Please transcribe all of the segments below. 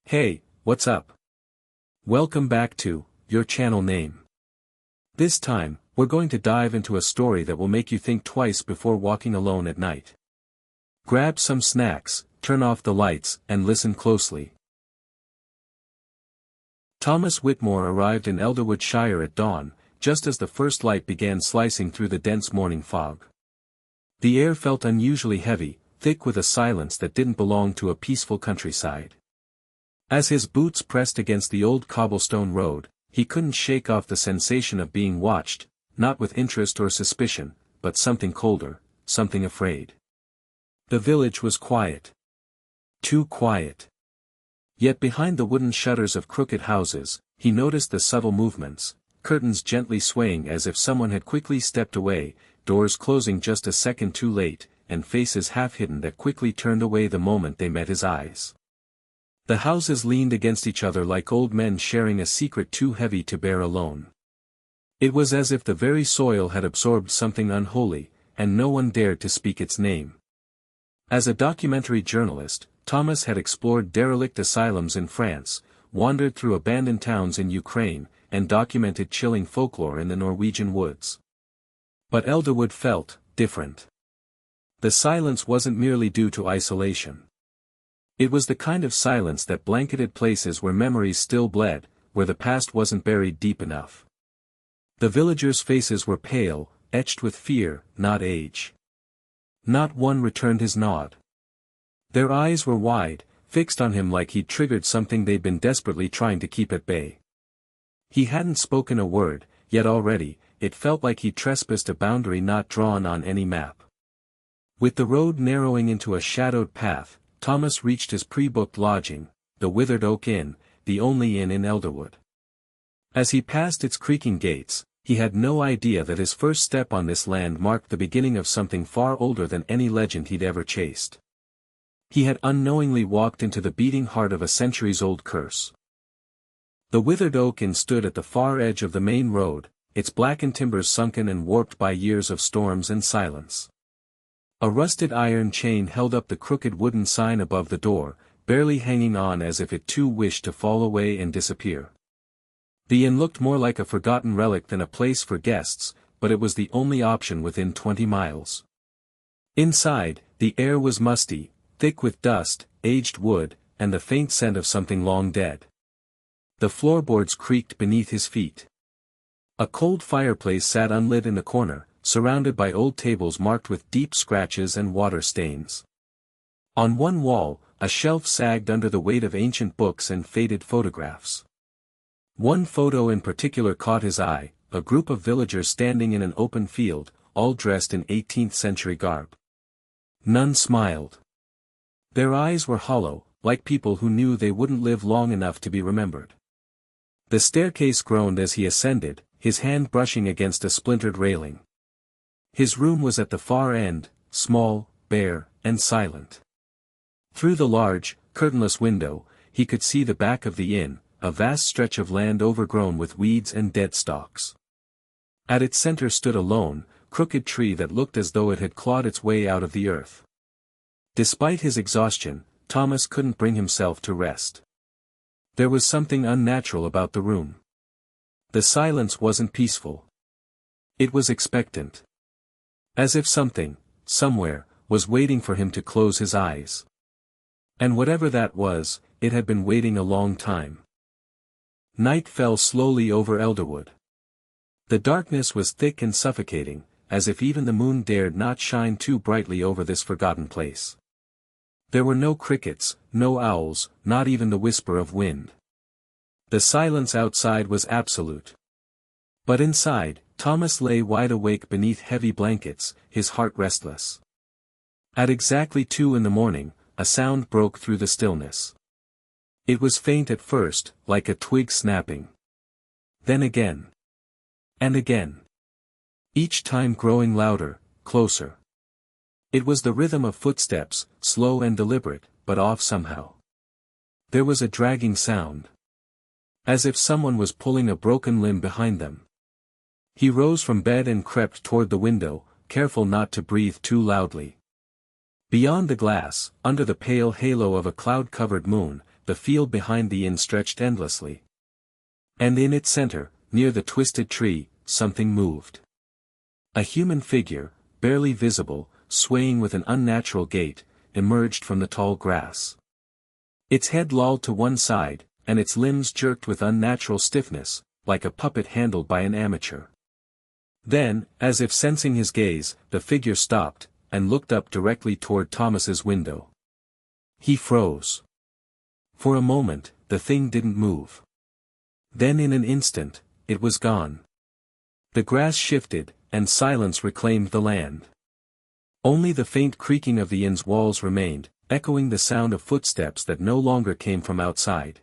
Hey, what's up? Welcome back to your channel name. This time, we're going to dive into a story that will make you think twice before walking alone at night. Grab some snacks, turn off the lights, and listen closely. Thomas Whitmore arrived in Elderwood Shire at dawn, just as the first light began slicing through the dense morning fog. The air felt unusually heavy, thick with a silence that didn't belong to a peaceful countryside. As his boots pressed against the old cobblestone road, he couldn't shake off the sensation of being watched, not with interest or suspicion, but something colder, something afraid. The village was quiet. Too quiet. Yet behind the wooden shutters of crooked houses, he noticed the subtle movements, curtains gently swaying as if someone had quickly stepped away, doors closing just a second too late, and faces half hidden that quickly turned away the moment they met his eyes. The houses leaned against each other like old men sharing a secret too heavy to bear alone. It was as if the very soil had absorbed something unholy, and no one dared to speak its name. As a documentary journalist, Thomas had explored derelict asylums in France, wandered through abandoned towns in Ukraine, and documented chilling folklore in the Norwegian woods. But Elderwood felt different. The silence wasn't merely due to isolation. It was the kind of silence that blanketed places where memories still bled, where the past wasn't buried deep enough. The villagers' faces were pale, etched with fear, not age. Not one returned his nod. Their eyes were wide, fixed on him like he'd triggered something they'd been desperately trying to keep at bay. He hadn't spoken a word, yet already, it felt like he'd trespassed a boundary not drawn on any map. With the road narrowing into a shadowed path, Thomas reached his pre-booked lodging, the Withered Oak Inn, the only inn in Elderwood. As he passed its creaking gates, he had no idea that his first step on this land marked the beginning of something far older than any legend he'd ever chased. He had unknowingly walked into the beating heart of a centuries-old curse. The Withered Oak Inn stood at the far edge of the main road, its blackened timbers sunken and warped by years of storms and silence. A rusted iron chain held up the crooked wooden sign above the door, barely hanging on as if it too wished to fall away and disappear. The inn looked more like a forgotten relic than a place for guests, but it was the only option within 20 miles. Inside, the air was musty, thick with dust, aged wood, and the faint scent of something long dead. The floorboards creaked beneath his feet. A cold fireplace sat unlit in the corner, surrounded by old tables marked with deep scratches and water stains. On one wall, a shelf sagged under the weight of ancient books and faded photographs. One photo in particular caught his eye, a group of villagers standing in an open field, all dressed in 18th-century garb. None smiled. Their eyes were hollow, like people who knew they wouldn't live long enough to be remembered. The staircase groaned as he ascended, his hand brushing against a splintered railing. His room was at the far end, small, bare, and silent. Through the large, curtainless window, he could see the back of the inn, a vast stretch of land overgrown with weeds and dead stalks. At its center stood a lone, crooked tree that looked as though it had clawed its way out of the earth. Despite his exhaustion, Thomas couldn't bring himself to rest. There was something unnatural about the room. The silence wasn't peaceful. It was expectant. As if something, somewhere, was waiting for him to close his eyes. And whatever that was, it had been waiting a long time. Night fell slowly over Elderwood. The darkness was thick and suffocating, as if even the moon dared not shine too brightly over this forgotten place. There were no crickets, no owls, not even the whisper of wind. The silence outside was absolute. But inside, Thomas lay wide awake beneath heavy blankets, his heart restless. At exactly 2 a.m, a sound broke through the stillness. It was faint at first, like a twig snapping. Then again. And again. Each time growing louder, closer. It was the rhythm of footsteps, slow and deliberate, but off somehow. There was a dragging sound. As if someone was pulling a broken limb behind them. He rose from bed and crept toward the window, careful not to breathe too loudly. Beyond the glass, under the pale halo of a cloud-covered moon, the field behind the inn stretched endlessly. And in its center, near the twisted tree, something moved. A human figure, barely visible, swaying with an unnatural gait, emerged from the tall grass. Its head lolled to one side, and its limbs jerked with unnatural stiffness, like a puppet handled by an amateur. Then, as if sensing his gaze, the figure stopped, and looked up directly toward Thomas's window. He froze. For a moment, the thing didn't move. Then in an instant, it was gone. The grass shifted, and silence reclaimed the land. Only the faint creaking of the inn's walls remained, echoing the sound of footsteps that no longer came from outside.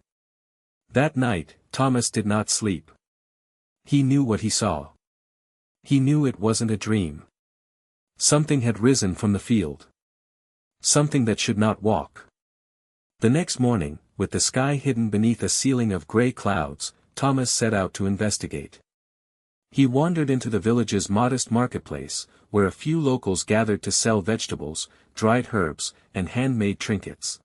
That night, Thomas did not sleep. He knew what he saw. He knew it wasn't a dream. Something had risen from the field. Something that should not walk. The next morning, with the sky hidden beneath a ceiling of gray clouds, Thomas set out to investigate. He wandered into the village's modest marketplace, where a few locals gathered to sell vegetables, dried herbs, and handmade trinkets.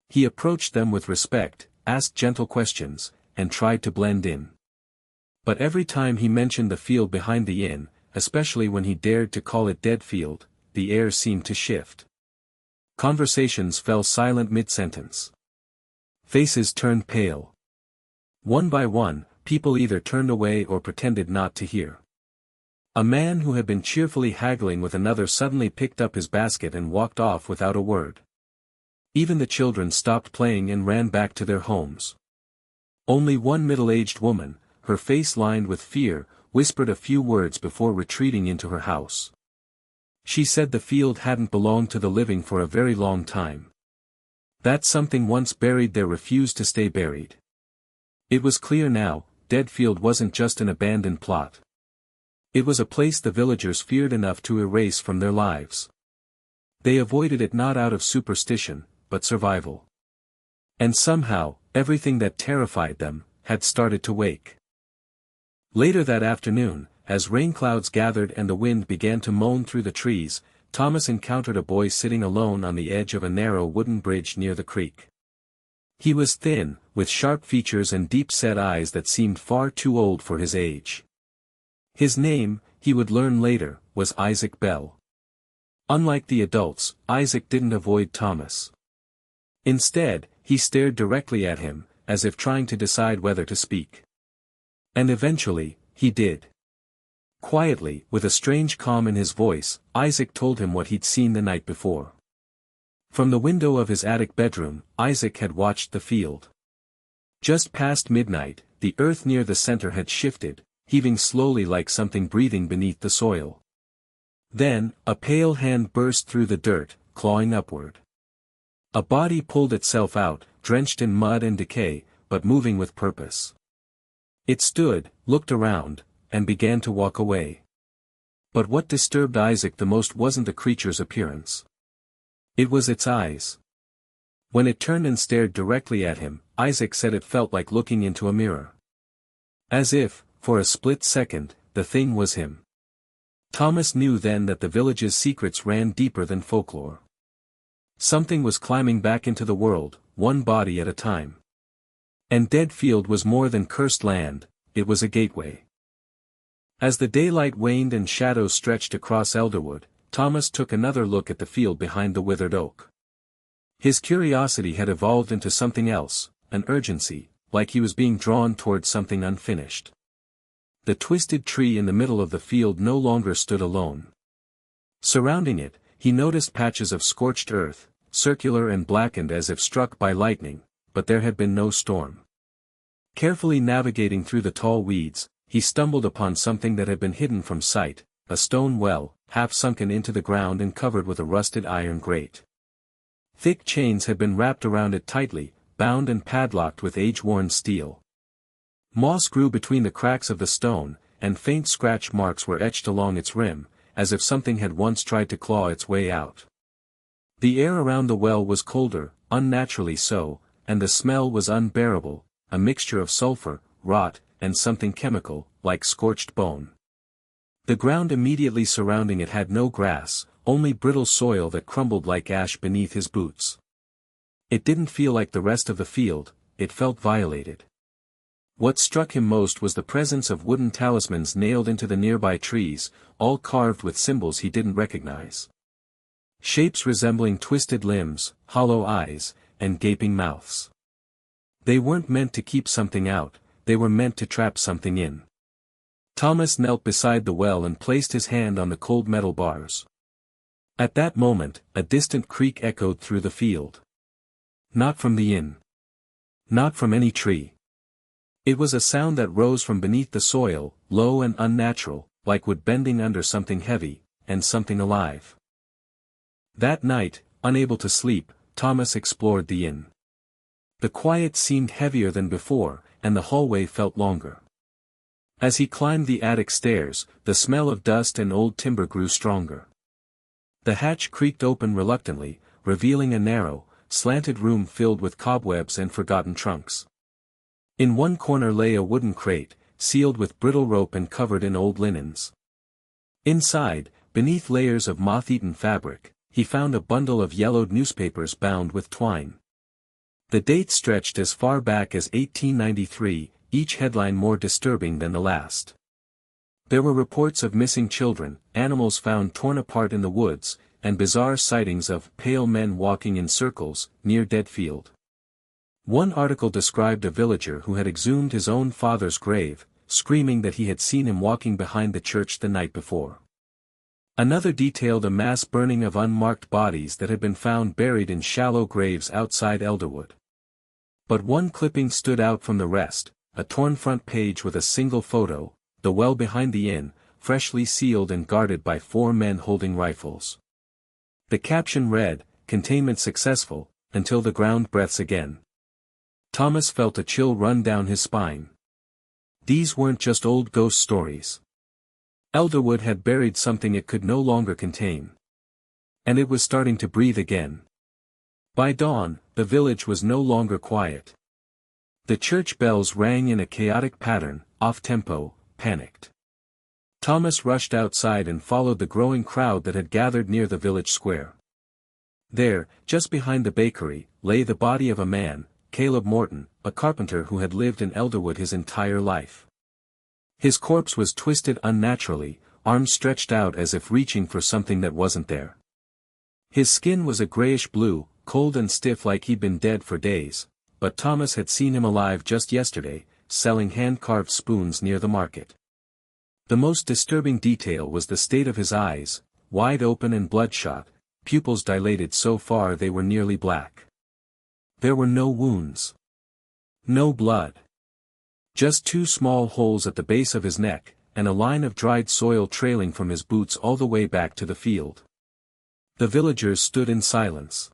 He approached them with respect, asked gentle questions, and tried to blend in. But every time he mentioned the field behind the inn, especially when he dared to call it Dead Field, the air seemed to shift. Conversations fell silent mid-sentence. Faces turned pale. One by one, people either turned away or pretended not to hear. A man who had been cheerfully haggling with another suddenly picked up his basket and walked off without a word. Even the children stopped playing and ran back to their homes. Only one middle-aged woman, her face lined with fear, whispered a few words before retreating into her house. She said the field hadn't belonged to the living for a very long time. That something once buried there refused to stay buried. It was clear now, Deadfield wasn't just an abandoned plot. It was a place the villagers feared enough to erase from their lives. They avoided it not out of superstition, but survival. And somehow, everything that terrified them, had started to wake. Later that afternoon, as rain clouds gathered and the wind began to moan through the trees, Thomas encountered a boy sitting alone on the edge of a narrow wooden bridge near the creek. He was thin, with sharp features and deep-set eyes that seemed far too old for his age. His name, he would learn later, was Isaac Bell. Unlike the adults, Isaac didn't avoid Thomas. Instead, he stared directly at him, as if trying to decide whether to speak. And eventually, he did. Quietly, with a strange calm in his voice, Isaac told him what he'd seen the night before. From the window of his attic bedroom, Isaac had watched the field. Just past midnight, the earth near the center had shifted, heaving slowly like something breathing beneath the soil. Then, a pale hand burst through the dirt, clawing upward. A body pulled itself out, drenched in mud and decay, but moving with purpose. It stood, looked around, and began to walk away. But what disturbed Isaac the most wasn't the creature's appearance. It was its eyes. When it turned and stared directly at him, Isaac said it felt like looking into a mirror. As if, for a split second, the thing was him. Thomas knew then that the village's secrets ran deeper than folklore. Something was climbing back into the world, one body at a time. And Deadfield was more than cursed land, it was a gateway. As the daylight waned and shadows stretched across Elderwood, Thomas took another look at the field behind the withered oak. His curiosity had evolved into something else, an urgency, like he was being drawn toward something unfinished. The twisted tree in the middle of the field no longer stood alone. Surrounding it, he noticed patches of scorched earth, circular and blackened as if struck by lightning, but there had been no storm. Carefully navigating through the tall weeds, he stumbled upon something that had been hidden from sight, a stone well, half sunken into the ground and covered with a rusted iron grate. Thick chains had been wrapped around it tightly, bound and padlocked with age-worn steel. Moss grew between the cracks of the stone, and faint scratch marks were etched along its rim, as if something had once tried to claw its way out. The air around the well was colder, unnaturally so, and the smell was unbearable, a mixture of sulfur, rot, and something chemical, like scorched bone. The ground immediately surrounding it had no grass, only brittle soil that crumbled like ash beneath his boots. It didn't feel like the rest of the field, it felt violated. What struck him most was the presence of wooden talismans nailed into the nearby trees, all carved with symbols he didn't recognize. Shapes resembling twisted limbs, hollow eyes, and gaping mouths. They weren't meant to keep something out, they were meant to trap something in. Thomas knelt beside the well and placed his hand on the cold metal bars. At that moment, a distant creak echoed through the field. Not from the inn. Not from any tree. It was a sound that rose from beneath the soil, low and unnatural, like wood bending under something heavy, and something alive. That night, unable to sleep, Thomas explored the inn. The quiet seemed heavier than before, and the hallway felt longer. As he climbed the attic stairs, the smell of dust and old timber grew stronger. The hatch creaked open reluctantly, revealing a narrow, slanted room filled with cobwebs and forgotten trunks. In one corner lay a wooden crate, sealed with brittle rope and covered in old linens. Inside, beneath layers of moth-eaten fabric, he found a bundle of yellowed newspapers bound with twine. The dates stretched as far back as 1893, each headline more disturbing than the last. There were reports of missing children, animals found torn apart in the woods, and bizarre sightings of pale men walking in circles, near Deadfield. One article described a villager who had exhumed his own father's grave, screaming that he had seen him walking behind the church the night before. Another detailed a mass burning of unmarked bodies that had been found buried in shallow graves outside Elderwood. But one clipping stood out from the rest, a torn front page with a single photo, the well behind the inn, freshly sealed and guarded by 4 men holding rifles. The caption read, "Containment successful, until the ground breathes again." Thomas felt a chill run down his spine. These weren't just old ghost stories. Elderwood had buried something it could no longer contain. And it was starting to breathe again. By dawn, the village was no longer quiet. The church bells rang in a chaotic pattern, off-tempo, panicked. Thomas rushed outside and followed the growing crowd that had gathered near the village square. There, just behind the bakery, lay the body of a man, Caleb Morton, a carpenter who had lived in Elderwood his entire life. His corpse was twisted unnaturally, arms stretched out as if reaching for something that wasn't there. His skin was a grayish blue, cold and stiff like he'd been dead for days, but Thomas had seen him alive just yesterday, selling hand-carved spoons near the market. The most disturbing detail was the state of his eyes, wide open and bloodshot, pupils dilated so far they were nearly black. There were no wounds. No blood. Just 2 small holes at the base of his neck, and a line of dried soil trailing from his boots all the way back to the field. The villagers stood in silence.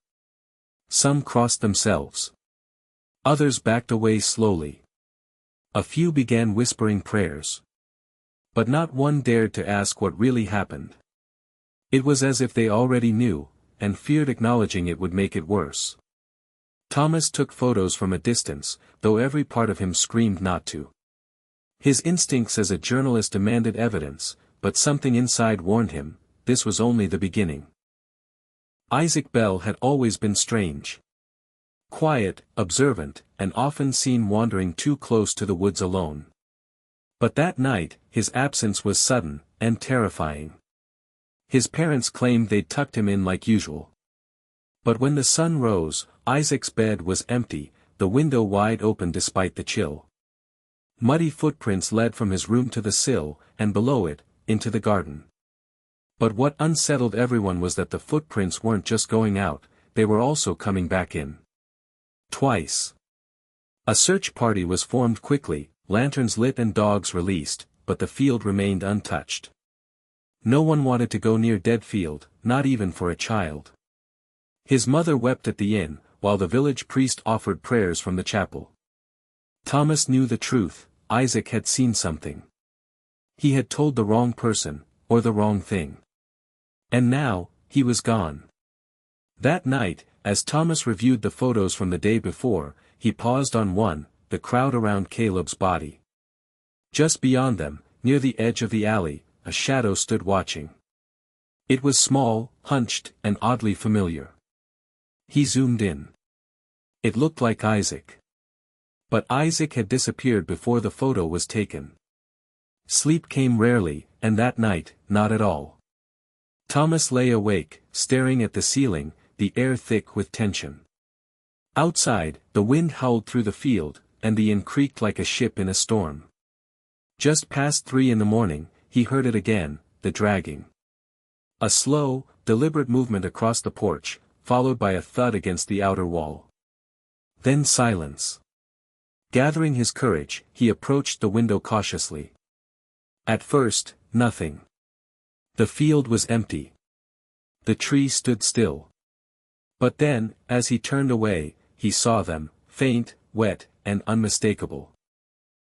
Some crossed themselves. Others backed away slowly. A few began whispering prayers. But not one dared to ask what really happened. It was as if they already knew, and feared acknowledging it would make it worse. Thomas took photos from a distance, though every part of him screamed not to. His instincts as a journalist demanded evidence, but something inside warned him, this was only the beginning. Isaac Bell had always been strange. Quiet, observant, and often seen wandering too close to the woods alone. But that night, his absence was sudden, and terrifying. His parents claimed they'd tucked him in like usual. But when the sun rose, Isaac's bed was empty, the window wide open despite the chill. Muddy footprints led from his room to the sill, and below it, into the garden. But what unsettled everyone was that the footprints weren't just going out, they were also coming back in. Twice. A search party was formed quickly, lanterns lit and dogs released, but the field remained untouched. No one wanted to go near Deadfield, not even for a child. His mother wept at the inn, while the village priest offered prayers from the chapel. Thomas knew the truth, Isaac had seen something. He had told the wrong person, or the wrong thing. And now, he was gone. That night, as Thomas reviewed the photos from the day before, he paused on one, the crowd around Caleb's body. Just beyond them, near the edge of the alley, a shadow stood watching. It was small, hunched, and oddly familiar. He zoomed in. It looked like Isaac. But Isaac had disappeared before the photo was taken. Sleep came rarely, and that night, not at all. Thomas lay awake, staring at the ceiling, the air thick with tension. Outside, the wind howled through the field, and the inn creaked like a ship in a storm. Just past 3 in the morning, he heard it again, the dragging. A slow, deliberate movement across the porch, followed by a thud against the outer wall. Then silence. Gathering his courage, he approached the window cautiously. At first, nothing. The field was empty. The tree stood still. But then, as he turned away, he saw them, faint, wet, and unmistakable.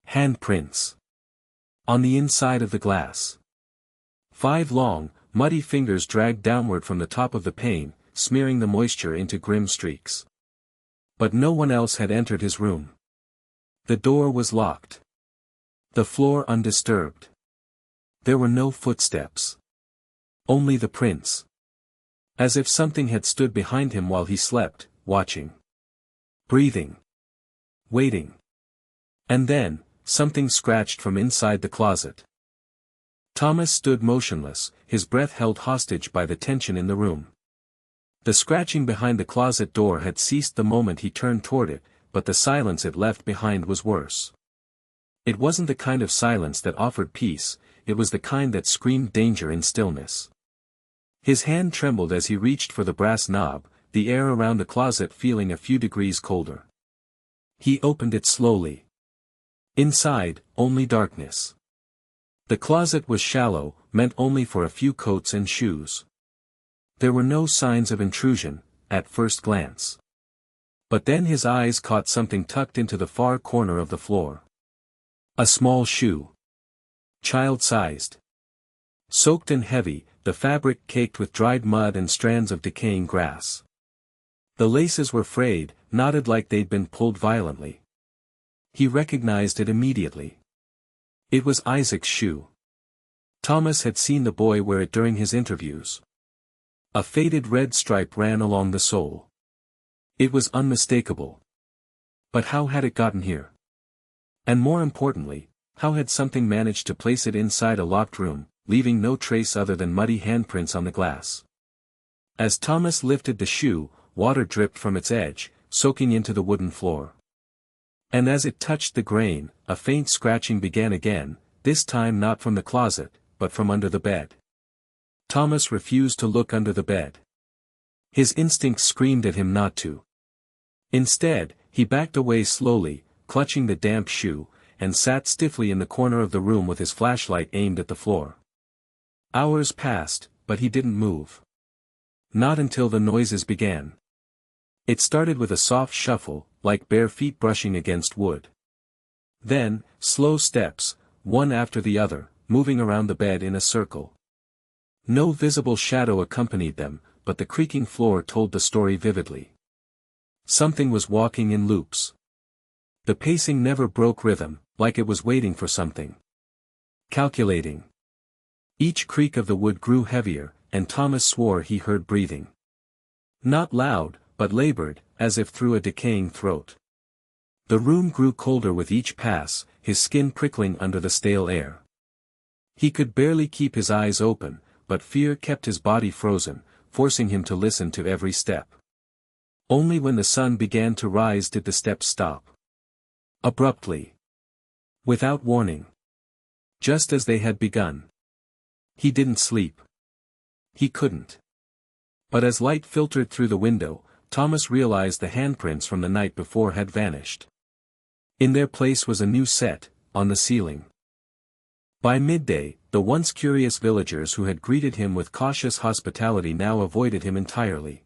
Handprints. On the inside of the glass. 5 long, muddy fingers dragged downward from the top of the pane, smearing the moisture into grim streaks. But no one else had entered his room. The door was locked. The floor undisturbed. There were no footsteps. Only the prints. As if something had stood behind him while he slept, watching. Breathing. Waiting. And then, something scratched from inside the closet. Thomas stood motionless, his breath held hostage by the tension in the room. The scratching behind the closet door had ceased the moment he turned toward it, but the silence it left behind was worse. It wasn't the kind of silence that offered peace, it was the kind that screamed danger in stillness. His hand trembled as he reached for the brass knob, the air around the closet feeling a few degrees colder. He opened it slowly. Inside, only darkness. The closet was shallow, meant only for a few coats and shoes. There were no signs of intrusion, at first glance. But then his eyes caught something tucked into the far corner of the floor. A small shoe. Child-sized. Soaked and heavy, the fabric caked with dried mud and strands of decaying grass. The laces were frayed, knotted like they'd been pulled violently. He recognized it immediately. It was Isaac's shoe. Thomas had seen the boy wear it during his interviews. A faded red stripe ran along the sole. It was unmistakable. But how had it gotten here? And more importantly, how had something managed to place it inside a locked room, leaving no trace other than muddy handprints on the glass? As Thomas lifted the shoe, water dripped from its edge, soaking into the wooden floor. And as it touched the grain, a faint scratching began again, this time not from the closet, but from under the bed. Thomas refused to look under the bed. His instincts screamed at him not to. Instead, he backed away slowly, clutching the damp shoe, and sat stiffly in the corner of the room with his flashlight aimed at the floor. Hours passed, but he didn't move. Not until the noises began. It started with a soft shuffle, like bare feet brushing against wood. Then, slow steps, one after the other, moving around the bed in a circle. No visible shadow accompanied them, but the creaking floor told the story vividly. Something was walking in loops. The pacing never broke rhythm, like it was waiting for something. Calculating. Each creak of the wood grew heavier, and Thomas swore he heard breathing. Not loud, but labored, as if through a decaying throat. The room grew colder with each pass, his skin prickling under the stale air. He could barely keep his eyes open, but fear kept his body frozen, forcing him to listen to every step. Only when the sun began to rise did the steps stop. Abruptly. Without warning. Just as they had begun. He didn't sleep. He couldn't. But as light filtered through the window, Thomas realized the handprints from the night before had vanished. In their place was a new set, on the ceiling. By midday, the once curious villagers who had greeted him with cautious hospitality now avoided him entirely.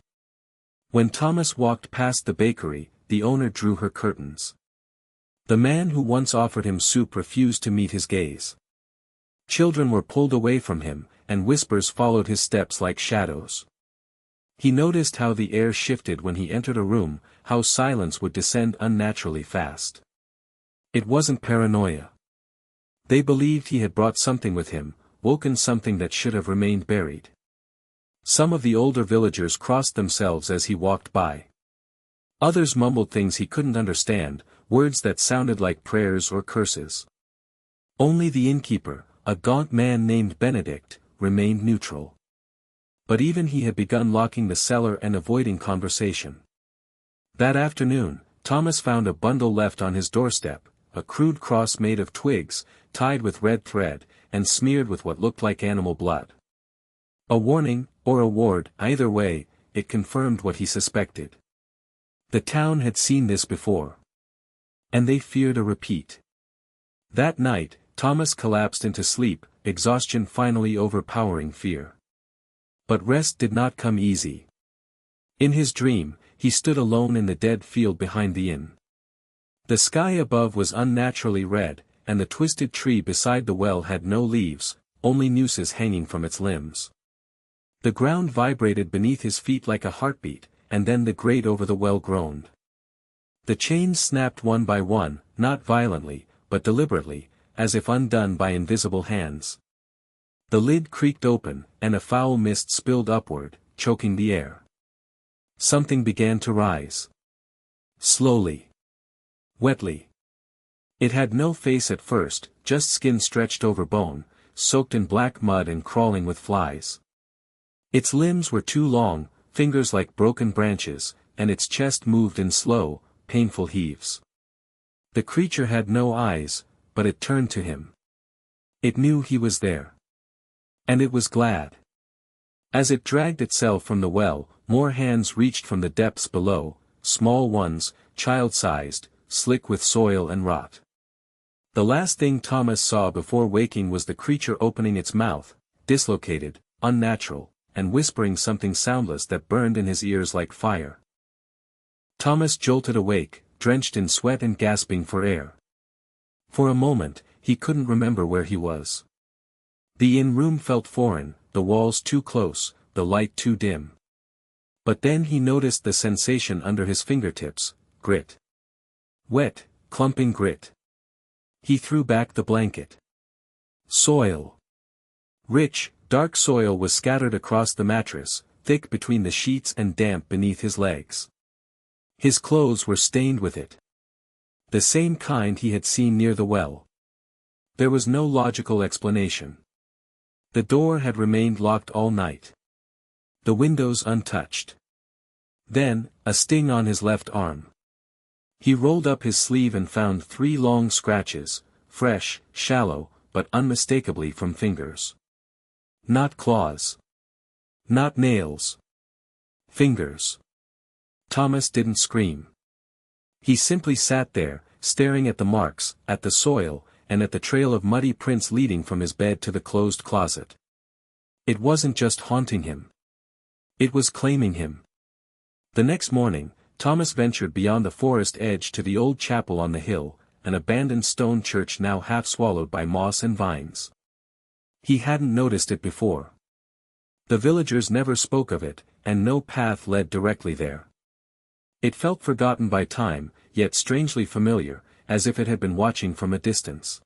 When Thomas walked past the bakery, the owner drew her curtains. The man who once offered him soup refused to meet his gaze. Children were pulled away from him, and whispers followed his steps like shadows. He noticed how the air shifted when he entered a room, how silence would descend unnaturally fast. It wasn't paranoia. They believed he had brought something with him, woken something that should have remained buried. Some of the older villagers crossed themselves as he walked by. Others mumbled things he couldn't understand, words that sounded like prayers or curses. Only the innkeeper, a gaunt man named Benedict, remained neutral. But even he had begun locking the cellar and avoiding conversation. That afternoon, Thomas found a bundle left on his doorstep, a crude cross made of twigs, tied with red thread, and smeared with what looked like animal blood. A warning, or a ward, either way, it confirmed what he suspected. The town had seen this before. And they feared a repeat. That night, Thomas collapsed into sleep, exhaustion finally overpowering fear. But rest did not come easy. In his dream, he stood alone in the dead field behind the inn. The sky above was unnaturally red, and the twisted tree beside the well had no leaves, only nooses hanging from its limbs. The ground vibrated beneath his feet like a heartbeat, and then the grate over the well groaned. The chains snapped one by one, not violently, but deliberately, as if undone by invisible hands. The lid creaked open, and a foul mist spilled upward, choking the air. Something began to rise. Slowly. Wetly. It had no face at first, just skin stretched over bone, soaked in black mud and crawling with flies. Its limbs were too long, fingers like broken branches, and its chest moved in slow, painful heaves. The creature had no eyes, but it turned to him. It knew he was there. And it was glad. As it dragged itself from the well, more hands reached from the depths below, small ones, child-sized, slick with soil and rot. The last thing Thomas saw before waking was the creature opening its mouth, dislocated, unnatural, and whispering something soundless that burned in his ears like fire. Thomas jolted awake, drenched in sweat and gasping for air. For a moment, he couldn't remember where he was. The inn-room felt foreign, the walls too close, the light too dim. But then he noticed the sensation under his fingertips, grit. Wet, clumping grit. He threw back the blanket. Soil. Rich, dark soil was scattered across the mattress, thick between the sheets and damp beneath his legs. His clothes were stained with it. The same kind he had seen near the well. There was no logical explanation. The door had remained locked all night. The windows untouched. Then, a sting on his left arm. He rolled up his sleeve and found 3 long scratches, fresh, shallow, but unmistakably from fingers. Not claws. Not nails. Fingers. Thomas didn't scream. He simply sat there, staring at the marks, at the soil, and at the trail of muddy prints leading from his bed to the closed closet. It wasn't just haunting him. It was claiming him. The next morning, Thomas ventured beyond the forest edge to the old chapel on the hill, an abandoned stone church now half swallowed by moss and vines. He hadn't noticed it before. The villagers never spoke of it, and no path led directly there. It felt forgotten by time, yet strangely familiar, as if it had been watching from a distance.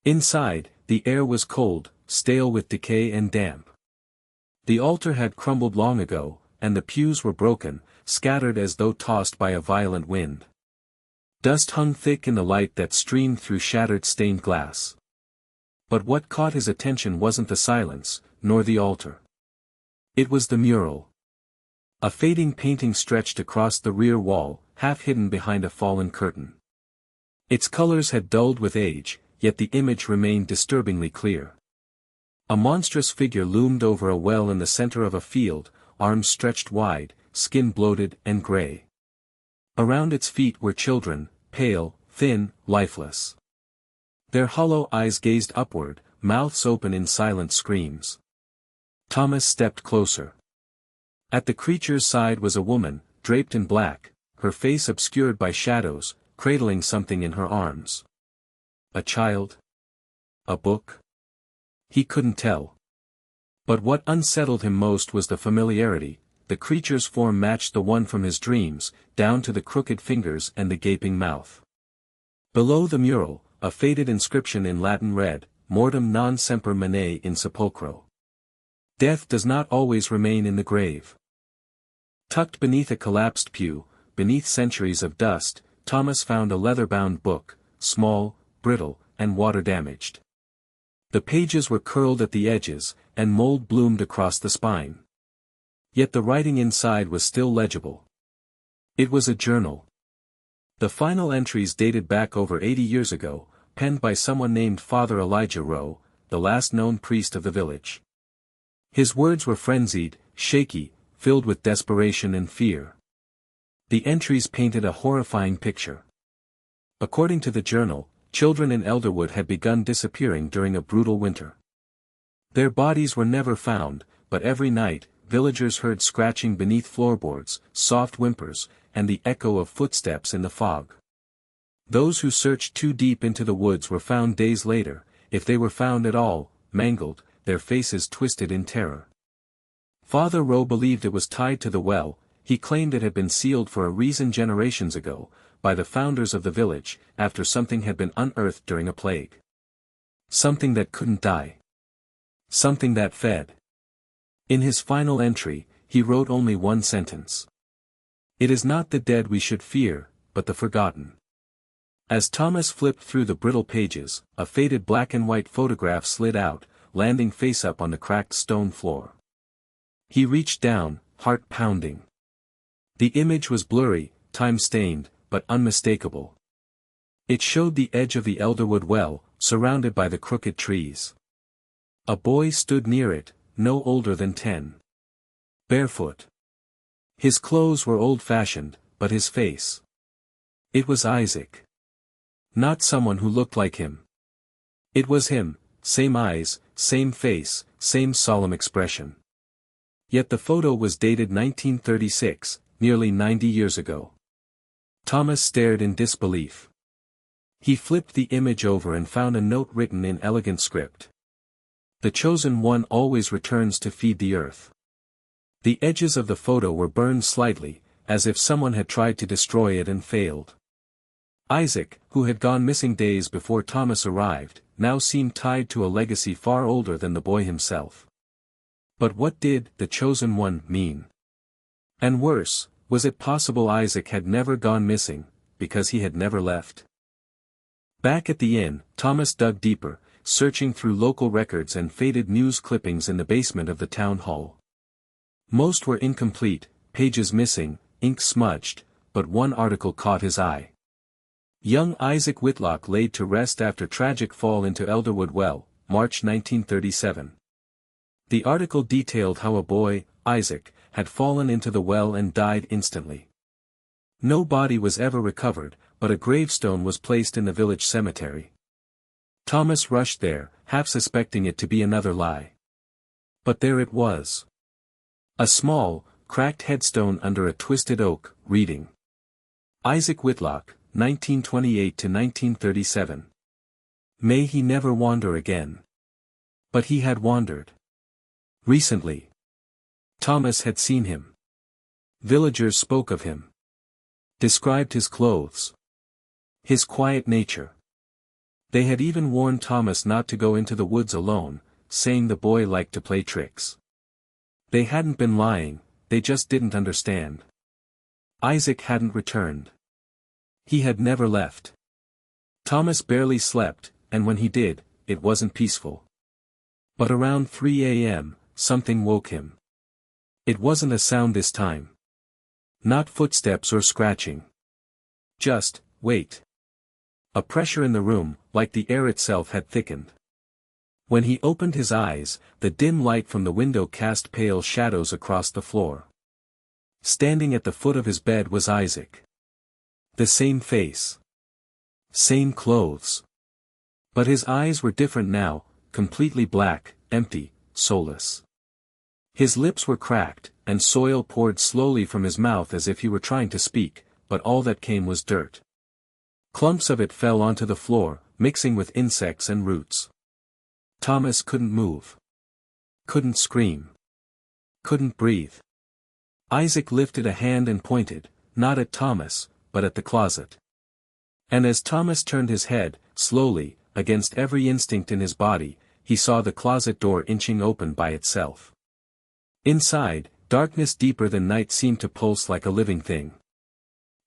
Inside, the air was cold, stale with decay and damp. The altar had crumbled long ago, and the pews were broken, scattered as though tossed by a violent wind. Dust hung thick in the light that streamed through shattered stained glass. But what caught his attention wasn't the silence, nor the altar. It was the mural. A fading painting stretched across the rear wall, half hidden behind a fallen curtain. Its colors had dulled with age, yet the image remained disturbingly clear. A monstrous figure loomed over a well in the center of a field, arms stretched wide, skin bloated and gray. Around its feet were children, pale, thin, lifeless. Their hollow eyes gazed upward, mouths open in silent screams. Thomas stepped closer. At the creature's side was a woman, draped in black, her face obscured by shadows, cradling something in her arms. A child? A book? He couldn't tell. But what unsettled him most was the familiarity. The creature's form matched the one from his dreams, down to the crooked fingers and the gaping mouth. Below the mural, a faded inscription in Latin read, Mortem non semper mane in sepulchro. Death does not always remain in the grave. Tucked beneath a collapsed pew, beneath centuries of dust, Thomas found a leather-bound book, small, brittle, and water-damaged. The pages were curled at the edges, and mold bloomed across the spine. Yet the writing inside was still legible. It was a journal. The final entries dated back over 80 years ago, penned by someone named Father Elijah Rowe, the last known priest of the village. His words were frenzied, shaky, filled with desperation and fear. The entries painted a horrifying picture. According to the journal, children in Elderwood had begun disappearing during a brutal winter. Their bodies were never found, but every night, villagers heard scratching beneath floorboards, soft whimpers, and the echo of footsteps in the fog. Those who searched too deep into the woods were found days later, if they were found at all, mangled, their faces twisted in terror. Father Rowe believed it was tied to the well. He claimed it had been sealed for a reason generations ago, by the founders of the village, after something had been unearthed during a plague. Something that couldn't die. Something that fed. In his final entry, he wrote only one sentence. "It is not the dead we should fear, but the forgotten." As Thomas flipped through the brittle pages, a faded black and white photograph slid out, landing face up on the cracked stone floor. He reached down, heart pounding. The image was blurry, time-stained, but unmistakable. It showed the edge of the Elderwood well, surrounded by the crooked trees. A boy stood near it, no older than 10. Barefoot. His clothes were old-fashioned, but his face. It was Isaac. Not someone who looked like him. It was him, same eyes, same face, same solemn expression. Yet the photo was dated 1936, nearly 90 years ago. Thomas stared in disbelief. He flipped the image over and found a note written in elegant script. "The chosen one always returns to feed the earth." The edges of the photo were burned slightly, as if someone had tried to destroy it and failed. Isaac, who had gone missing days before Thomas arrived, now seemed tied to a legacy far older than the boy himself. But what did "the chosen one" mean? And worse, was it possible Isaac had never gone missing, because he had never left? Back at the inn, Thomas dug deeper, searching through local records and faded news clippings in the basement of the town hall. Most were incomplete, pages missing, ink smudged, but one article caught his eye. Young Isaac Whitlock laid to rest after tragic fall into Elderwood well, March 1937. The article detailed how a boy, Isaac, had fallen into the well and died instantly. No body was ever recovered, but a gravestone was placed in the village cemetery. Thomas rushed there, half suspecting it to be another lie. But there it was. A small, cracked headstone under a twisted oak, reading, "Isaac Whitlock, 1928 to 1937. May he never wander again." But he had wandered. Recently. Thomas had seen him. Villagers spoke of him. Described his clothes. His quiet nature. They had even warned Thomas not to go into the woods alone, saying the boy liked to play tricks. They hadn't been lying, they just didn't understand. Isaac hadn't returned. He had never left. Thomas barely slept, and when he did, it wasn't peaceful. But around 3 a.m., something woke him. It wasn't a sound this time. Not footsteps or scratching. Just, wait. A pressure in the room, like the air itself had thickened. When he opened his eyes, the dim light from the window cast pale shadows across the floor. Standing at the foot of his bed was Isaac. The same face. Same clothes. But his eyes were different now, completely black, empty, soulless. His lips were cracked, and soil poured slowly from his mouth as if he were trying to speak, but all that came was dirt. Clumps of it fell onto the floor, mixing with insects and roots. Thomas couldn't move. Couldn't scream. Couldn't breathe. Isaac lifted a hand and pointed, not at Thomas, but at the closet. And as Thomas turned his head, slowly, against every instinct in his body, he saw the closet door inching open by itself. Inside, darkness deeper than night seemed to pulse like a living thing.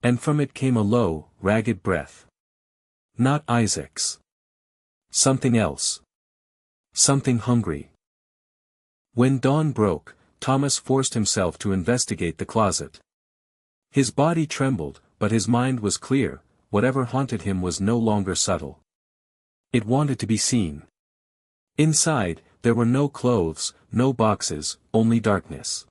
And from it came a low, ragged breath. Not Isaac's. Something else. Something hungry. When dawn broke, Thomas forced himself to investigate the closet. His body trembled, but his mind was clear. Whatever haunted him was no longer subtle. It wanted to be seen. Inside, there were no clothes, no boxes, only darkness.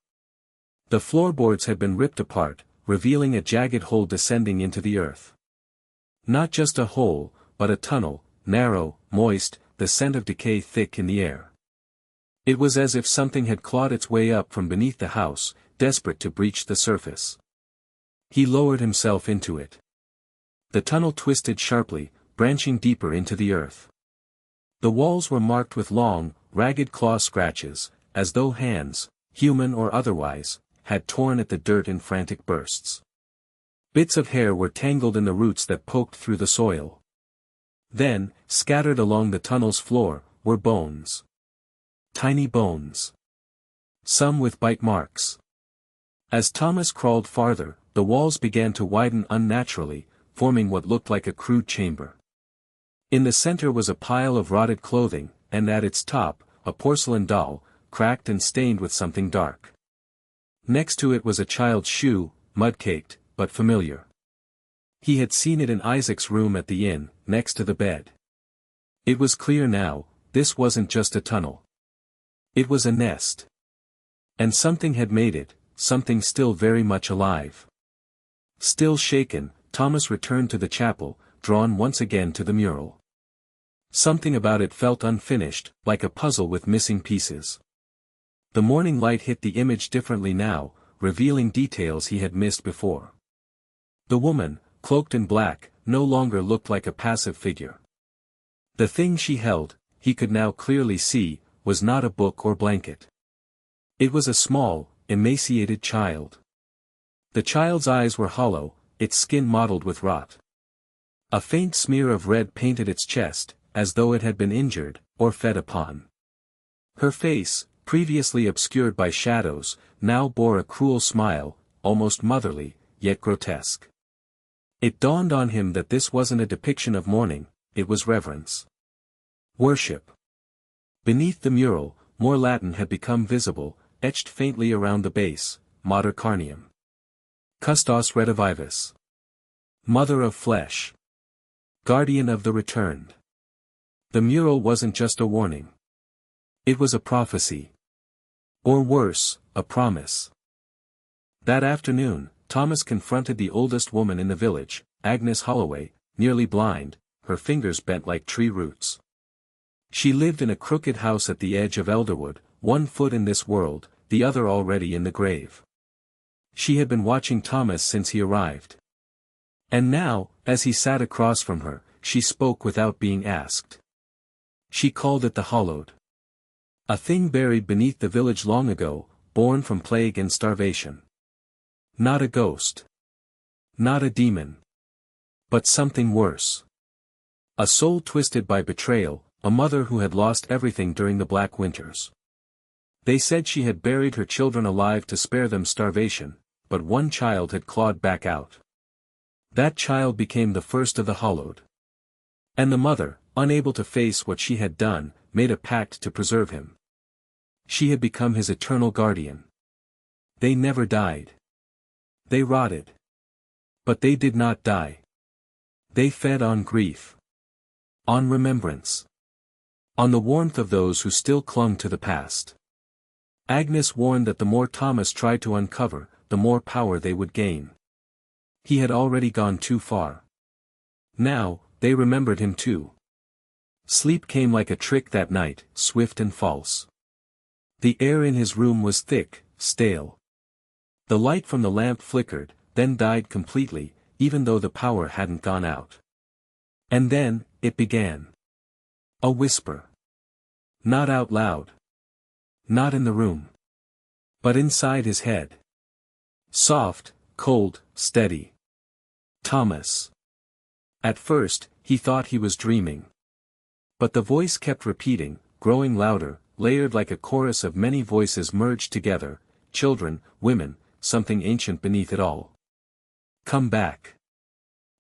The floorboards had been ripped apart, revealing a jagged hole descending into the earth. Not just a hole, but a tunnel, narrow, moist, the scent of decay thick in the air. It was as if something had clawed its way up from beneath the house, desperate to breach the surface. He lowered himself into it. The tunnel twisted sharply, branching deeper into the earth. The walls were marked with long, ragged claw scratches, as though hands, human or otherwise, had torn at the dirt in frantic bursts. Bits of hair were tangled in the roots that poked through the soil. Then, scattered along the tunnel's floor, were bones. Tiny bones. Some with bite marks. As Thomas crawled farther, the walls began to widen unnaturally, forming what looked like a crude chamber. In the center was a pile of rotted clothing, and at its top, a porcelain doll, cracked and stained with something dark. Next to it was a child's shoe, mud-caked, but familiar. He had seen it in Isaac's room at the inn, next to the bed. It was clear now, this wasn't just a tunnel. It was a nest. And something had made it, something still very much alive. Still shaken, Thomas returned to the chapel, drawn once again to the mural. Something about it felt unfinished, like a puzzle with missing pieces. The morning light hit the image differently now, revealing details he had missed before. The woman, cloaked in black, no longer looked like a passive figure. The thing she held, he could now clearly see, was not a book or blanket. It was a small, emaciated child. The child's eyes were hollow, its skin mottled with rot. A faint smear of red painted its chest, as though it had been injured, or fed upon. Her face, previously obscured by shadows, now bore a cruel smile, almost motherly, yet grotesque. It dawned on him that this wasn't a depiction of mourning, it was reverence. Worship. Beneath the mural, more Latin had become visible, etched faintly around the base, Mater Carnium. Custos Redivivus. Mother of flesh. Guardian of the returned. The mural wasn't just a warning. It was a prophecy. Or worse, a promise. That afternoon, Thomas confronted the oldest woman in the village, Agnes Holloway, nearly blind, her fingers bent like tree roots. She lived in a crooked house at the edge of Elderwood, one foot in this world, the other already in the grave. She had been watching Thomas since he arrived. And now, as he sat across from her, she spoke without being asked. She called it the hallowed. A thing buried beneath the village long ago, born from plague and starvation. Not a ghost. Not a demon. But something worse. A soul twisted by betrayal, a mother who had lost everything during the Black Winters. They said she had buried her children alive to spare them starvation, but one child had clawed back out. That child became the first of the hallowed. And the mother, unable to face what she had done, made a pact to preserve him. She had become his eternal guardian. They never died. They rotted. But they did not die. They fed on grief. On remembrance. On the warmth of those who still clung to the past. Agnes warned that the more Thomas tried to uncover, the more power they would gain. He had already gone too far. Now, they remembered him too. Sleep came like a trick that night, swift and false. The air in his room was thick, stale. The light from the lamp flickered, then died completely, even though the power hadn't gone out. And then, it began. A whisper. Not out loud. Not in the room. But inside his head. Soft, cold, steady. Thomas. At first, he thought he was dreaming. But the voice kept repeating, growing louder, layered like a chorus of many voices merged together, children, women, something ancient beneath it all. Come back.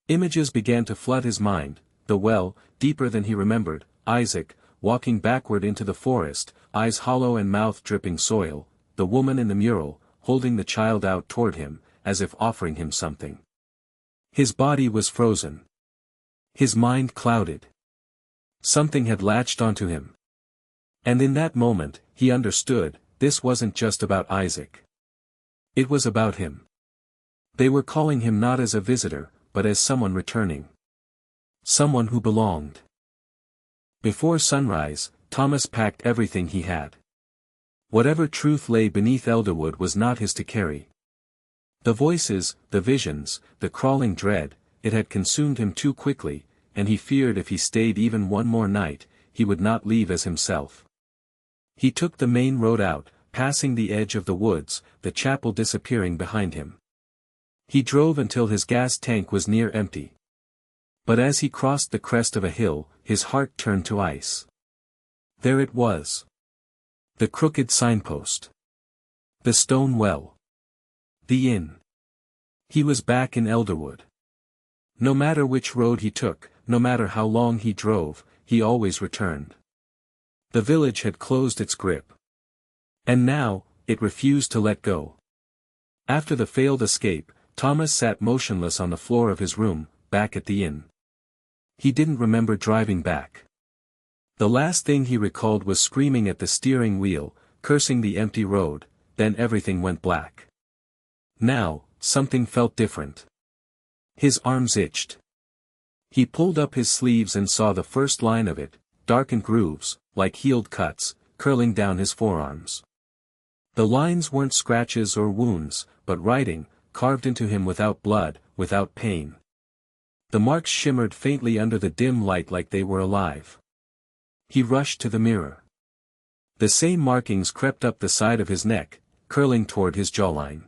Images began to flood his mind, the well, deeper than he remembered, Isaac, walking backward into the forest, eyes hollow and mouth dripping soil, the woman in the mural, holding the child out toward him, as if offering him something. His body was frozen. His mind clouded. Something had latched onto him. And in that moment, he understood, this wasn't just about Isaac. It was about him. They were calling him not as a visitor, but as someone returning. Someone who belonged. Before sunrise, Thomas packed everything he had. Whatever truth lay beneath Elderwood was not his to carry. The voices, the visions, the crawling dread, it had consumed him too quickly, and he feared if he stayed even one more night, he would not leave as himself. He took the main road out, passing the edge of the woods, the chapel disappearing behind him. He drove until his gas tank was near empty. But as he crossed the crest of a hill, his heart turned to ice. There it was. The crooked signpost. The stone well. The inn. He was back in Elderwood. No matter which road he took, no matter how long he drove, he always returned. The village had closed its grip. And now, it refused to let go. After the failed escape, Thomas sat motionless on the floor of his room, back at the inn. He didn't remember driving back. The last thing he recalled was screaming at the steering wheel, cursing the empty road, then everything went black. Now, something felt different. His arms itched. He pulled up his sleeves and saw the first line of it, darkened grooves, like healed cuts, curling down his forearms. The lines weren't scratches or wounds, but writing, carved into him without blood, without pain. The marks shimmered faintly under the dim light like they were alive. He rushed to the mirror. The same markings crept up the side of his neck, curling toward his jawline.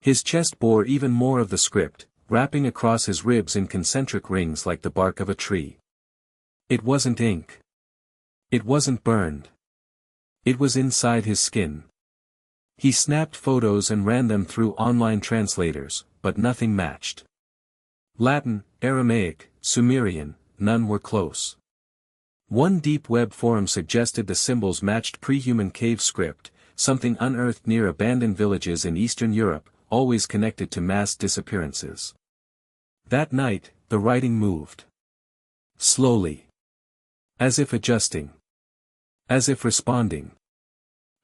His chest bore even more of the script, wrapping across his ribs in concentric rings like the bark of a tree. It wasn't ink. It wasn't burned. It was inside his skin. He snapped photos and ran them through online translators, but nothing matched. Latin, Aramaic, Sumerian, none were close. One deep web forum suggested the symbols matched pre-human cave script, something unearthed near abandoned villages in Eastern Europe, always connected to mass disappearances. That night, the writing moved. Slowly. As if adjusting. As if responding.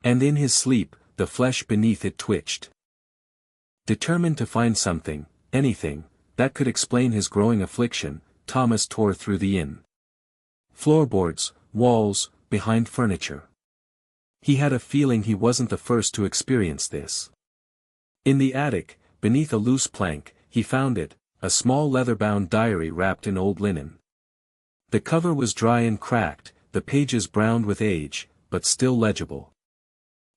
And in his sleep, the flesh beneath it twitched. Determined to find something, anything, that could explain his growing affliction, Thomas tore through the inn. Floorboards, walls, behind furniture. He had a feeling he wasn't the first to experience this. In the attic, beneath a loose plank, he found it, a small leather-bound diary wrapped in old linen. The cover was dry and cracked, the pages browned with age, but still legible.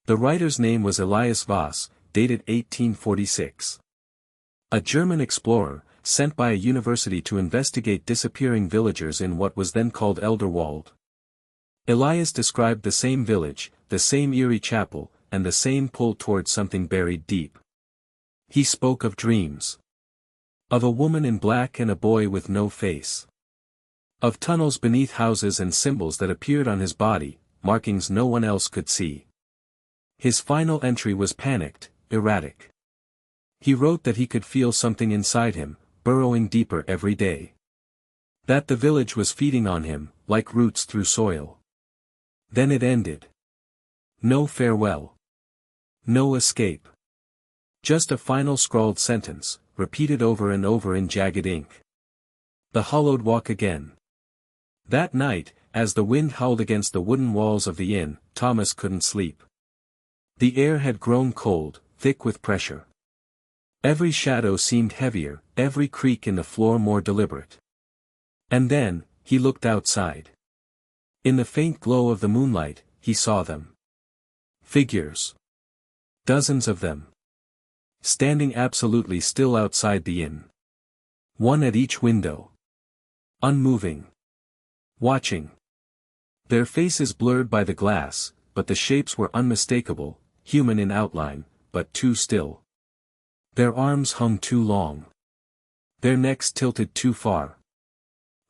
The writer's name was Elias Voss, dated 1846. A German explorer, sent by a university to investigate disappearing villagers in what was then called Elderwood. Elias described the same village, the same eerie chapel, and the same pull toward something buried deep. He spoke of dreams. Of a woman in black and a boy with no face. Of tunnels beneath houses and symbols that appeared on his body, markings no one else could see. His final entry was panicked, erratic. He wrote that he could feel something inside him, burrowing deeper every day. That the village was feeding on him, like roots through soil. Then it ended. No farewell. No escape. Just a final scrawled sentence, repeated over and over in jagged ink. The hollowed walk again. That night, as the wind howled against the wooden walls of the inn, Thomas couldn't sleep. The air had grown cold, thick with pressure. Every shadow seemed heavier, every creak in the floor more deliberate. And then, he looked outside. In the faint glow of the moonlight, he saw them. Figures. Dozens of them. Standing absolutely still outside the inn. One at each window. Unmoving. Watching. Their faces blurred by the glass, but the shapes were unmistakable, human in outline, but too still. Their arms hung too long. Their necks tilted too far.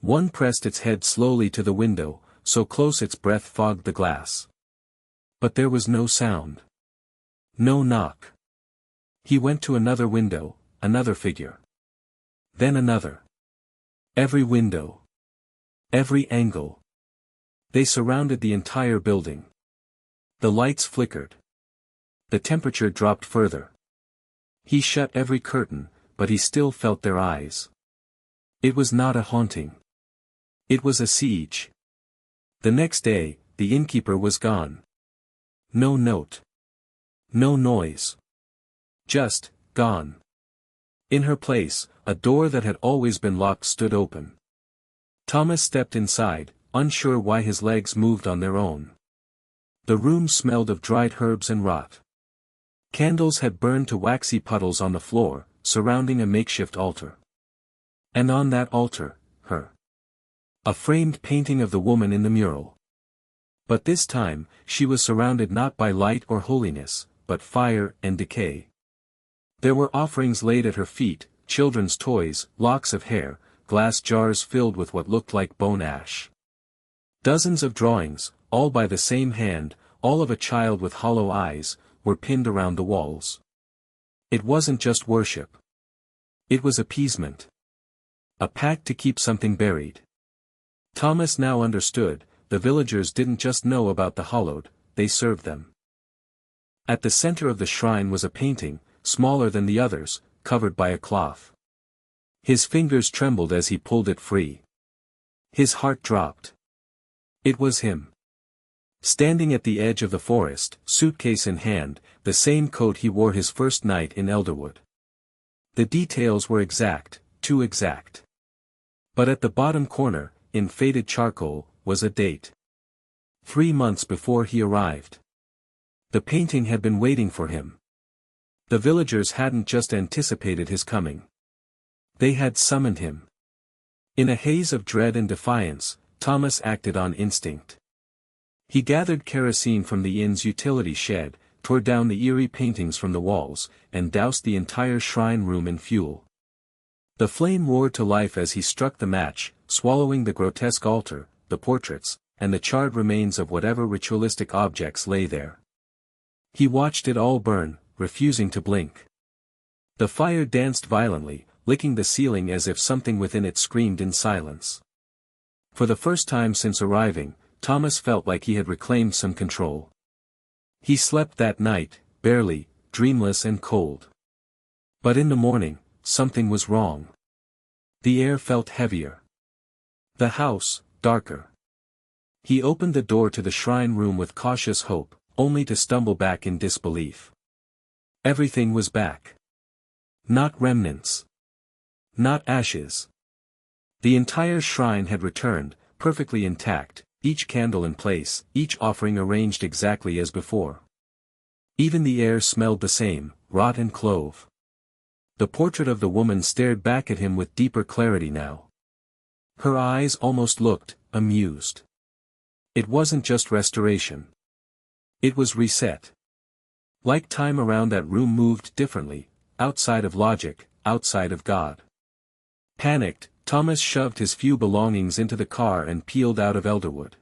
One pressed its head slowly to the window, so close its breath fogged the glass. But there was no sound. No knock. He went to another window, another figure. Then another. Every window. Every angle. They surrounded the entire building. The lights flickered. The temperature dropped further. He shut every curtain, but he still felt their eyes. It was not a haunting. It was a siege. The next day, the innkeeper was gone. No note. No noise. Just, gone. In her place, a door that had always been locked stood open. Thomas stepped inside, unsure why his legs moved on their own. The room smelled of dried herbs and rot. Candles had burned to waxy puddles on the floor, surrounding a makeshift altar. And on that altar, her. A framed painting of the woman in the mural. But this time, she was surrounded not by light or holiness, but fire and decay. There were offerings laid at her feet, children's toys, locks of hair, glass jars filled with what looked like bone ash. Dozens of drawings, all by the same hand, all of a child with hollow eyes, were pinned around the walls. It wasn't just worship. It was appeasement. A pact to keep something buried. Thomas now understood, the villagers didn't just know about the hallowed, they served them. At the center of the shrine was a painting, smaller than the others, covered by a cloth. His fingers trembled as he pulled it free. His heart dropped. It was him. Standing at the edge of the forest, suitcase in hand, the same coat he wore his first night in Elderwood. The details were exact, too exact. But at the bottom corner, in faded charcoal, was a date. 3 months before he arrived. The painting had been waiting for him. The villagers hadn't just anticipated his coming. They had summoned him. In a haze of dread and defiance, Thomas acted on instinct. He gathered kerosene from the inn's utility shed, tore down the eerie paintings from the walls, and doused the entire shrine room in fuel. The flame roared to life as he struck the match, swallowing the grotesque altar, the portraits, and the charred remains of whatever ritualistic objects lay there. He watched it all burn, refusing to blink. The fire danced violently, licking the ceiling as if something within it screamed in silence. For the first time since arriving, Thomas felt like he had reclaimed some control. He slept that night, barely, dreamless and cold. But in the morning, something was wrong. The air felt heavier. The house, darker. He opened the door to the shrine room with cautious hope, only to stumble back in disbelief. Everything was back. Not remnants. Not ashes. The entire shrine had returned, perfectly intact, each candle in place, each offering arranged exactly as before. Even the air smelled the same, rot and clove. The portrait of the woman stared back at him with deeper clarity now. Her eyes almost looked amused. It wasn't just restoration. It was reset. Like time around that room moved differently, outside of logic, outside of God. Panicked, Thomas shoved his few belongings into the car and peeled out of Elderwood.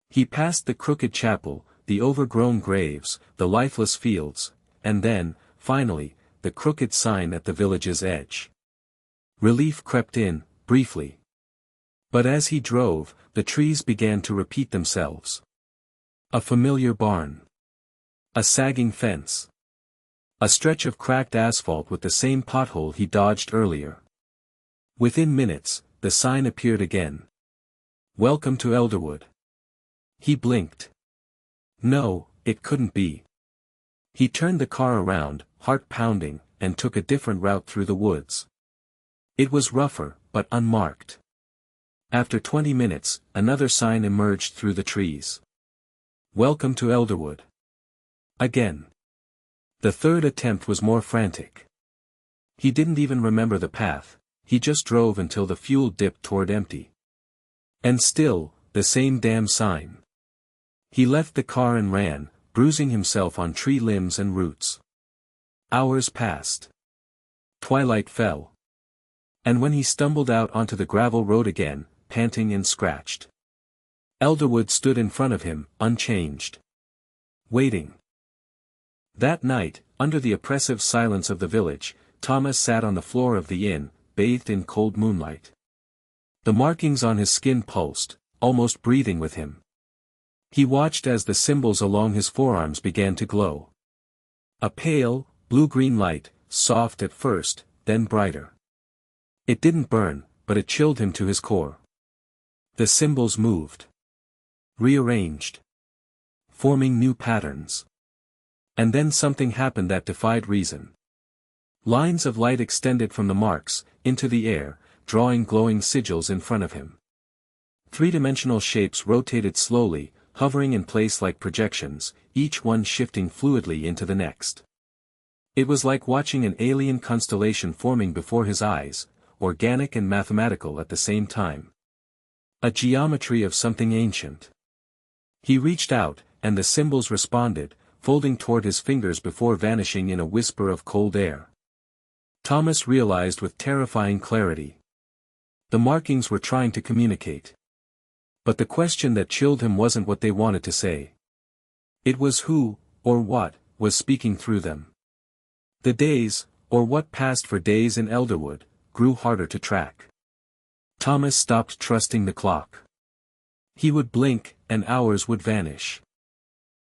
He passed the crooked chapel, the overgrown graves, the lifeless fields, and then, finally, the crooked sign at the village's edge. Relief crept in, briefly. But as he drove, the trees began to repeat themselves. A familiar barn. A sagging fence. A stretch of cracked asphalt with the same pothole he dodged earlier. Within minutes, the sign appeared again. Welcome to Elderwood. He blinked. No, it couldn't be. He turned the car around, heart pounding, and took a different route through the woods. It was rougher, but unmarked. After 20 minutes, another sign emerged through the trees. Welcome to Elderwood. Again. The third attempt was more frantic. He didn't even remember the path, he just drove until the fuel dipped toward empty. And still, the same damn sign. He left the car and ran, bruising himself on tree limbs and roots. Hours passed. Twilight fell. And when he stumbled out onto the gravel road again, panting and scratched, Elderwood stood in front of him, unchanged. Waiting. That night, under the oppressive silence of the village, Thomas sat on the floor of the inn, bathed in cold moonlight. The markings on his skin pulsed, almost breathing with him. He watched as the symbols along his forearms began to glow. A pale, blue-green light, soft at first, then brighter. It didn't burn, but it chilled him to his core. The symbols moved. Rearranged. Forming new patterns. And then something happened that defied reason. Lines of light extended from the marks, into the air, drawing glowing sigils in front of him. Three-dimensional shapes rotated slowly, hovering in place like projections, each one shifting fluidly into the next. It was like watching an alien constellation forming before his eyes, organic and mathematical at the same time. A geometry of something ancient. He reached out, and the symbols responded, folding toward his fingers before vanishing in a whisper of cold air. Thomas realized with terrifying clarity. The markings were trying to communicate. But the question that chilled him wasn't what they wanted to say. It was who, or what, was speaking through them. The days, or what passed for days in Elderwood, grew harder to track. Thomas stopped trusting the clock. He would blink, and hours would vanish.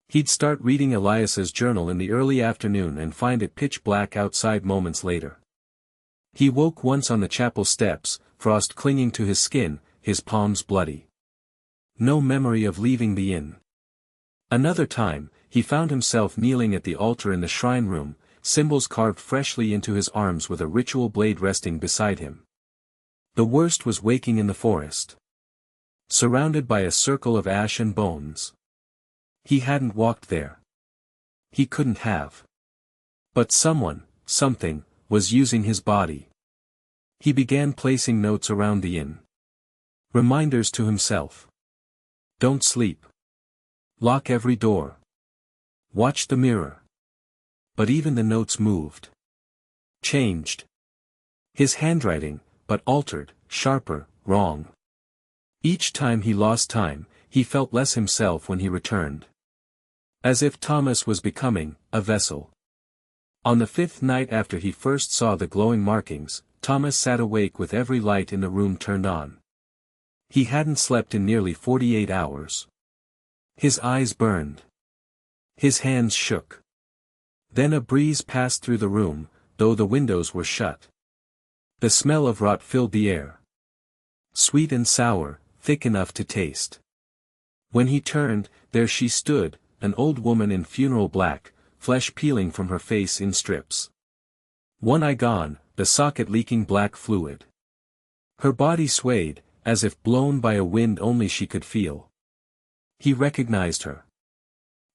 He'd start reading Elias's journal in the early afternoon and find it pitch black outside moments later. He woke once on the chapel steps, frost clinging to his skin, his palms bloody. No memory of leaving the inn. Another time, he found himself kneeling at the altar in the shrine room, symbols carved freshly into his arms with a ritual blade resting beside him. The worst was waking in the forest. Surrounded by a circle of ash and bones. He hadn't walked there. He couldn't have. But someone, something, was using his body. He began placing notes around the inn. Reminders to himself. Don't sleep. Lock every door. Watch the mirror. But even the notes moved. Changed. His handwriting, but altered, sharper, wrong. Each time he lost time, he felt less himself when he returned. As if Thomas was becoming a vessel. On the fifth night after he first saw the glowing markings, Thomas sat awake with every light in the room turned on. He hadn't slept in nearly 48 hours. His eyes burned. His hands shook. Then a breeze passed through the room, though the windows were shut. The smell of rot filled the air. Sweet and sour, thick enough to taste. When he turned, there she stood, an old woman in funeral black, flesh peeling from her face in strips. One eye gone, the socket leaking black fluid. Her body swayed, as if blown by a wind only she could feel. He recognized her.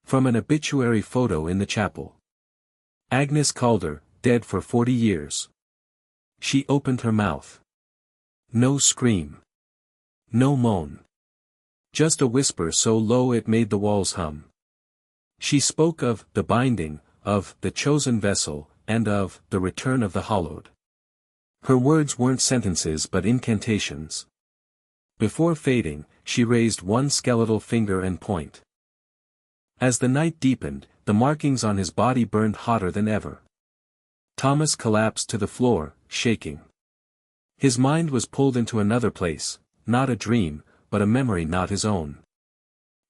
From an obituary photo in the chapel. Agnes Calder, dead for 40 years. She opened her mouth. No scream. No moan. Just a whisper so low it made the walls hum. She spoke of the binding, of the chosen vessel, and of the return of the hallowed. Her words weren't sentences but incantations. Before fading, she raised one skeletal finger and point. As the night deepened, the markings on his body burned hotter than ever. Thomas collapsed to the floor, shaking. His mind was pulled into another place, not a dream, but a memory not his own.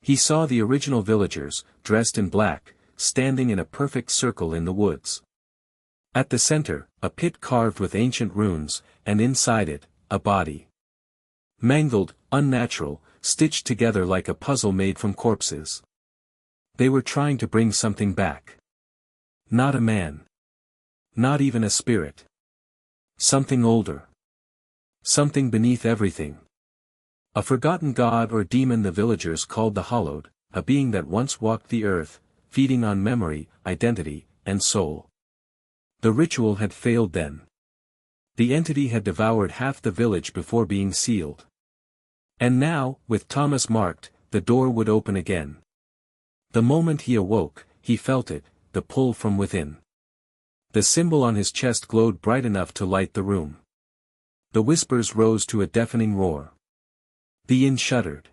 He saw the original villagers, dressed in black, standing in a perfect circle in the woods. At the center, a pit carved with ancient runes, and inside it, a body. Mangled, unnatural, stitched together like a puzzle made from corpses. They were trying to bring something back. Not a man. Not even a spirit. Something older. Something beneath everything. A forgotten god or demon the villagers called the Hallowed, a being that once walked the earth, feeding on memory, identity, and soul. The ritual had failed then. The entity had devoured half the village before being sealed. And now, with Thomas marked, the door would open again. The moment he awoke, he felt it, the pull from within. The symbol on his chest glowed bright enough to light the room. The whispers rose to a deafening roar. The inn shuddered.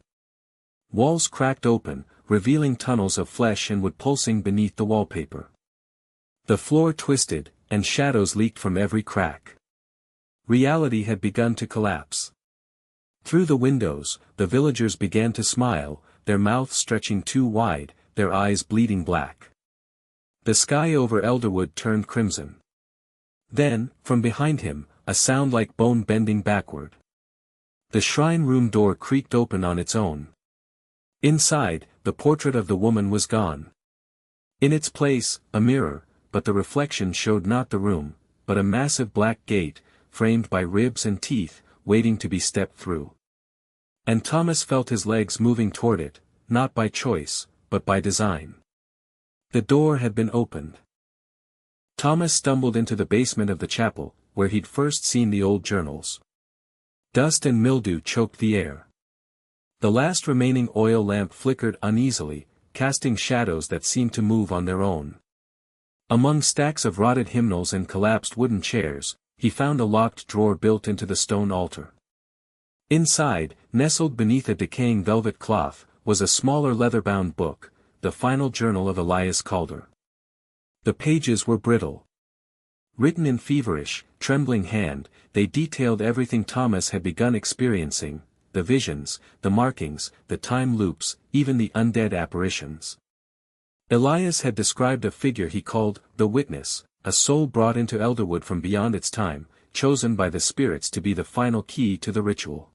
Walls cracked open, revealing tunnels of flesh and wood pulsing beneath the wallpaper. The floor twisted, and shadows leaked from every crack. Reality had begun to collapse. Through the windows, the villagers began to smile, their mouths stretching too wide, their eyes bleeding black. The sky over Elderwood turned crimson. Then, from behind him, a sound like bone bending backward. The shrine room door creaked open on its own. Inside, the portrait of the woman was gone. In its place, a mirror, but the reflection showed not the room, but a massive black gate, framed by ribs and teeth, waiting to be stepped through. And Thomas felt his legs moving toward it, not by choice, but by design. The door had been opened. Thomas stumbled into the basement of the chapel, where he'd first seen the old journals. Dust and mildew choked the air. The last remaining oil lamp flickered uneasily, casting shadows that seemed to move on their own. Among stacks of rotted hymnals and collapsed wooden chairs, he found a locked drawer built into the stone altar. Inside, nestled beneath a decaying velvet cloth, was a smaller leather-bound book, the final journal of Elias Calder. The pages were brittle. Written in feverish, trembling hand, they detailed everything Thomas had begun experiencing, the visions, the markings, the time loops, even the undead apparitions. Elias had described a figure he called the Witness, a soul brought into Elderwood from beyond its time, chosen by the spirits to be the final key to the ritual.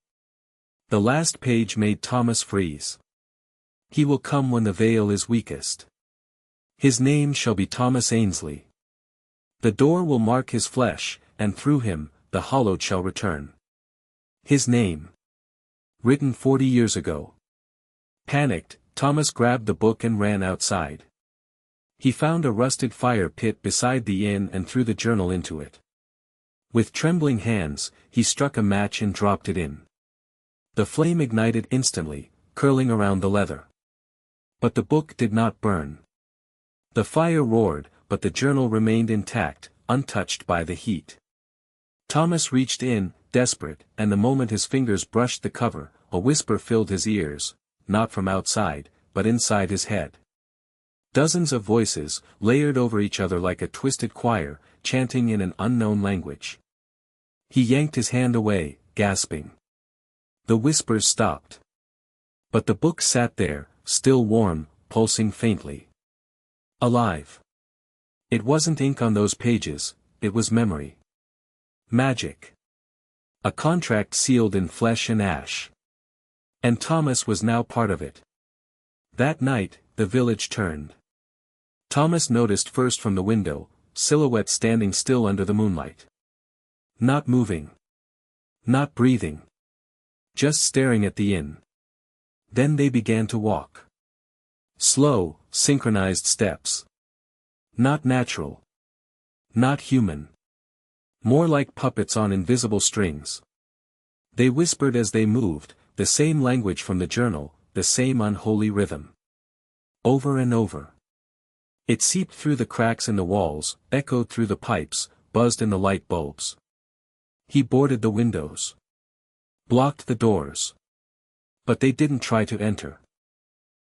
The last page made Thomas freeze. He will come when the veil is weakest. His name shall be Thomas Ainsley. The door will mark his flesh, and through him, the hallowed shall return. His name. Written 40 years ago. Panicked, Thomas grabbed the book and ran outside. He found a rusted fire pit beside the inn and threw the journal into it. With trembling hands, he struck a match and dropped it in. The flame ignited instantly, curling around the leather. But the book did not burn. The fire roared, but the journal remained intact, untouched by the heat. Thomas reached in, desperate, and the moment his fingers brushed the cover, a whisper filled his ears, not from outside, but inside his head. Dozens of voices, layered over each other like a twisted choir, chanting in an unknown language. He yanked his hand away, gasping. The whispers stopped. But the book sat there, still warm, pulsing faintly. Alive. It wasn't ink on those pages, it was memory. Magic. A contract sealed in flesh and ash. And Thomas was now part of it. That night, the village turned. Thomas noticed first from the window, silhouettes standing still under the moonlight. Not moving. Not breathing. Just staring at the inn. Then they began to walk. Slow, synchronized steps. Not natural. Not human. More like puppets on invisible strings. They whispered as they moved, the same language from the journal, the same unholy rhythm. Over and over. It seeped through the cracks in the walls, echoed through the pipes, buzzed in the light bulbs. He boarded the windows. Blocked the doors. But they didn't try to enter.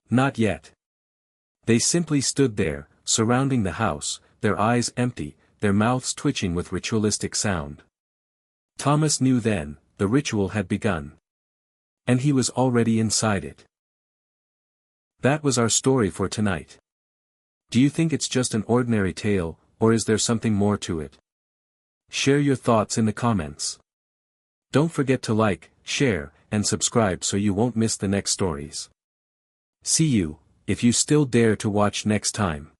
Not yet. They simply stood there, surrounding the house, their eyes empty, their mouths twitching with ritualistic sound. Thomas knew then, the ritual had begun. And he was already inside it. That was our story for tonight. Do you think it's just an ordinary tale, or is there something more to it? Share your thoughts in the comments. Don't forget to like, share, and subscribe so you won't miss the next stories. See you, if you still dare to watch next time.